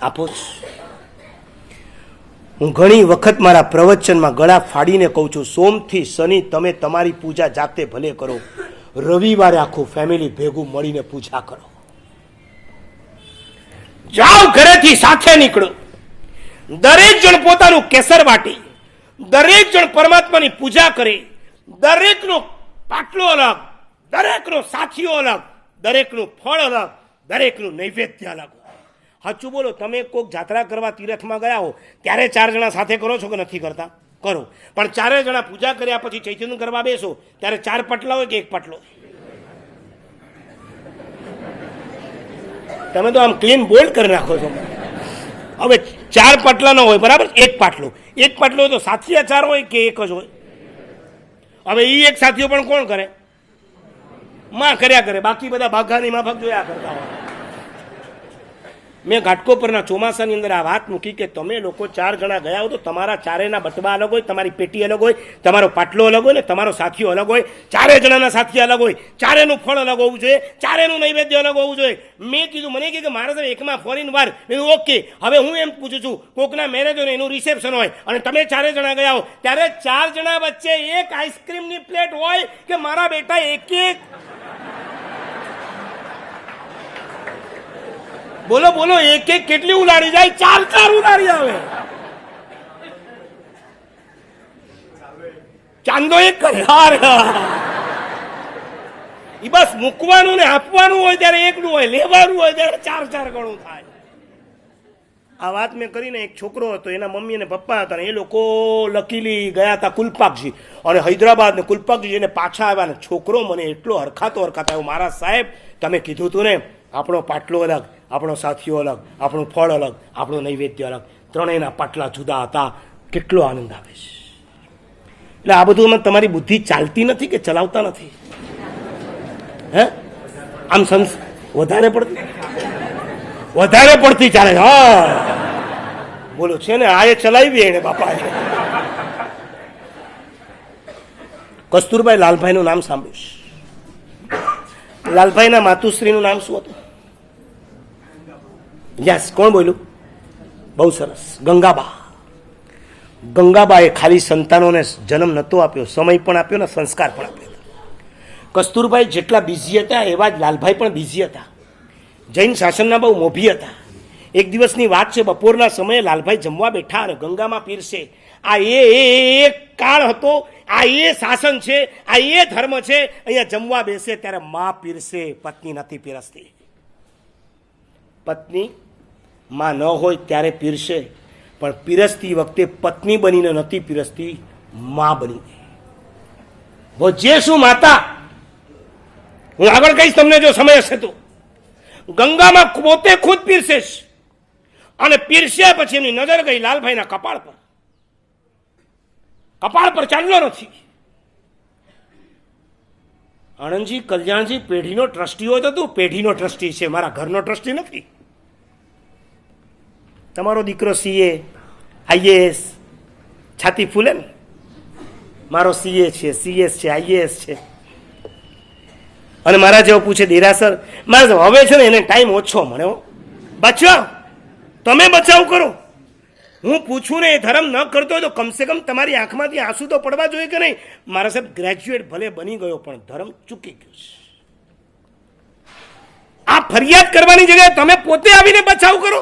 આપો જ. હું ઘણી વખત મારા પ્રવચનમાં ગળા ફાડીને કહું છું, સોમથી શનિ તમે તમારી પૂજા જાતે ભલે કરો, રવિવારે આખું ફેમિલી ભેગું મળીને પૂજા કરો. જાઓ ઘરેથી સાથે નીકળો, દરેક જણ પોતાનું કેસર વાટી, દરેક જણ પરમાત્માની પૂજા કરે, દરેકનો પાટલો અલગ, દરેકનો સાથીઓ અલગ, દરેકનું ફળ અલગ, દરેકનું નૈવેદ્ય અલગ. સાચું બોલો, તમે કોઈક જાત્રા કરવા તીરથમાં ગયા હો ત્યારે 4 જણા સાથે કરો છો કે નથી કરતા? કરો. પણ 4 જણા પૂજા કર્યા પછી ચૈતન્ય કરવા બેસો ત્યારે 4 પટલા હોય કે 1 પાટલો? તમે તો આમ ક્લીન બોલ્ડ કરી નાખો છો. હવે 4 પાટલા ન હોય, બરાબર, 1 પાટલો. 1 પાટલો હોય તો સાથીયા 4 હોય કે 1 જ હોય? હવે એ 1 સાથીઓ પણ કોણ કરે? માં કર્યા કરે, બાકી બધા ભાગાની માફક જોયા કરતા હોય. મેં ઘાટકોપરના ચોમાસાની અંદર આ વાત મૂકી કે તમે લોકો 4 જણા ગયા હો તો તમારા 4ના બટવા અલગ હોય, તમારી પેટી અલગ હોય, તમારો પાટલો અલગ હોય ને તમારો સાથીઓ અલગ હોય. 4 જણાના સાથી અલગ હોય, 4નું ફળ અલગ હોવું જોઈએ, 4નું નૈવેદ્ય અલગ હોવું જોઈએ. મેં કીધું, મને કે મારે સાહેબ એકમાં ફોરેન વાર. ઓકે, હવે હું એમ પૂછું છું, કોકના મેરેજ હોય ને એનું રિસેપ્શન હોય અને તમે 4 જણા ગયા હો ત્યારે 4 જણા વચ્ચે એક આઈસ્ક્રીમની પ્લેટ હોય કે મારા બેટા એક બોલો બોલો, એક કેટલી ઉલાડી જાય? 4 ઉલાડી આવે. ચાંદો એક કરે. બસ મૂકવાનું ને આપવાનું હોય ત્યારે એકલું હોય, લેવાનું હોય ત્યારે 4 ગણું થાય. આ વાત મેં કરીને, એક છોકરો હતો, એના મમ્મી અને પપ્પા હતા, એ લોકો લકીલી ગયા હતા કુલપાકજી, અને હૈદરાબાદ ને કુલપાકજી એને પાછા આવ્યા ને છોકરો મને એટલો હરખાતો આવ્યો, મારા સાહેબ તમે કીધું હતું ને, આપણો પાટલો અલગ, આપણો સાથીઓ અલગ, આપણું ફળ અલગ, આપણું નૈવેદ્ય અલગ, ત્રણેયના પાટલા જુદા હતા. કેટલો આનંદ આવે છે. એટલે આ બધું તમારી બુદ્ધિ ચાલતી નથી કે ચલાવતા નથી? હે, આમ વધારે પડતી ચાલે. હા બોલો, છે ને, આ એ ચલાવી એને બાપા. કસ્તુરભાઈ લાલભાઈનું નામ સાંભળ્યું? લાલભાઈના માતુશ્રીનું નામ શું હતું? યસ, કોણ બોલ્યું? બહુ સરસ, ગંગાબા. ગંગાબાએ ખાલી સંતાનોને જન્મ નહોતો આપ્યો, સમય પણ આપ્યો ને સંસ્કાર પણ આપ્યો. કસ્તુરભાઈ જેટલા બિઝી હતા એવા જ લાલભાઈ પણ બિઝી હતા. જૈન શાસનના બહુ મોભી હતા. એક દિવસની વાત છે, બપોરના સમયે લાલભાઈ જમવા બેઠા અને ગંગામાં પીરસે. આ એ કાળ હતો, આ એ શાસન છે, આ એ ધર્મ છે. અહીંયા જમવા બેસે ત્યારે માં પીરસે, પત્ની નથી પીરસતી. પત્ની માં ન હોય ત્યારે પીરસે, પણ પીરસતી વખતે પત્ની બનીને નથી પીરસતી, માં બનીને. જે શું માતા, હું આગળ કહીશ તમને જો સમય હશે તો. ગંગામાં પોતે ખુદ પીરસે અને પીરસ્યા પછી એમની નજર ગઈ લાલભાઈના કપાળ પર. કપાળ પર ચાંદલો નથી. આણંદજી કલ્યાણજી પેઢીનો ટ્રસ્ટી હોય તો તું પેઢીનો ટ્રસ્ટી છે, મારા ઘરનો ટ્રસ્ટી નથી. તમારો દીકરો સીએ, આઈએએસ, છાતી ફૂલે ને, મારો સીએ છે, સીએસ છે, આઈએએસ છે. અને મારા જેવો પૂછે દેરાસર, મારે હવે છે ને એને ટાઈમ ઓછો મળે, બચાવ, તમે બચાવ કરો. હું પૂછું ને, એ ધર્મ ન કરતો હોય તો કમસે કમ તમારી આંખમાંથી આંસુ તો પડવા જોઈએ કે નહીં? મારા સાહેબ ગ્રેજ્યુએટ ભલે બની ગયો પણ ધર્મ ચૂકી ગયો છે. આ ફરિયાદ કરવાની જગ્યાએ તમે પોતે આવીને બચાવ કરો.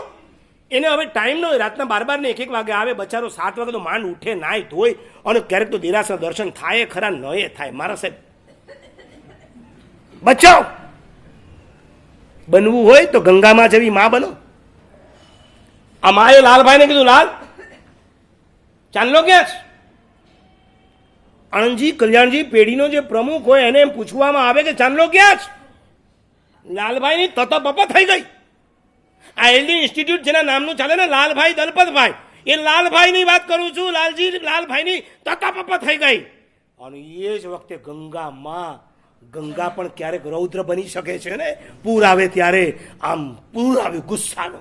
એને હવે ટાઈમ ન હોય, રાતના 12 ને 1 વાગે આવે, બચારો 7 વાગે તો માંડ ઉઠે, નાય ધોય, અને ક્યારેક તો દેરાસર દર્શન થાય ખરા, ન એ થાય. મારા સાહેબ બચાવ. બનવું હોય તો ગંગામાં જેવી માં બનો. આ માએ લાલભાઈને કીધું, લાલ ચાંદલો ક્યાં છે? આણંદજી કલ્યાણજી પેઢીનો જે પ્રમુખ હોય એને એમ પૂછવામાં આવે કે ચાંદલો ક્યાં છે? લાલભાઈની તતપપ થઈ ગઈ. આ એલડી ઇન્સ્ટિટ્યૂટ જેના નામનું ચાલે ને, લાલભાઈ દલપતભાઈ, એ લાલભાઈની વાત કરું છું. લાલભાઈની તતપપ થઈ ગઈ. અને એ જ વખતે ગંગા પણ ક્યારેક રૌદ્ર બની શકે છે ને, પૂર આવે ત્યારે. આમ પૂર આવ્યું ગુસ્સાનો.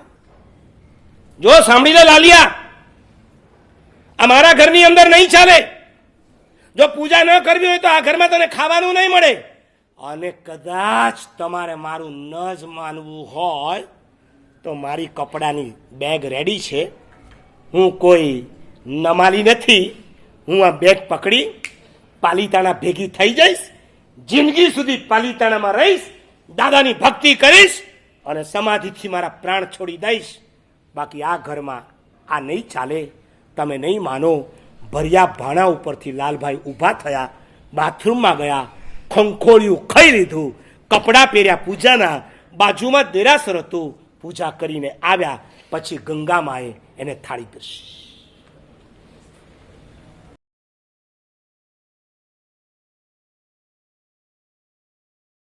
જો સાંભળી લે લાલિયા, આ મારા ઘરની અંદર નહીં ચાલે. જો પૂજા ન કરવી હોય તો આ ઘરમાં તને ખાવાનું નહીં મળે. અને કદાચ તમારે મારું ન જ માનવું હોય તો મારી કપડાની બેગ રેડી છે. હું કોઈ નમાલી નથી. હું આ બેગ પકડી પાલીતાણા ભેગી થઈ જઈશ, જિંદગી સુધી પાલીતાણામાં રહીશ, દાદાની ભક્તિ કરીશ અને સમાધિથી મારા પ્રાણ છોડી દઈશ. બાકી આ ઘરમાં આ નહીં ચાલે. તમે નહીં માનો, ભર્યા ભાણા ઉપરથી લાલભાઈ ઊભા થયા, બાથરૂમમાં ગયા, ખંખોળિયું ખાઈ લીધું, કપડાં પહેર્યા પૂજાના, બાજુમાં દેરાસર હતું, પૂજા કરીને આવ્યા. પછી ગંગામાએ એને થાળી પીરસી.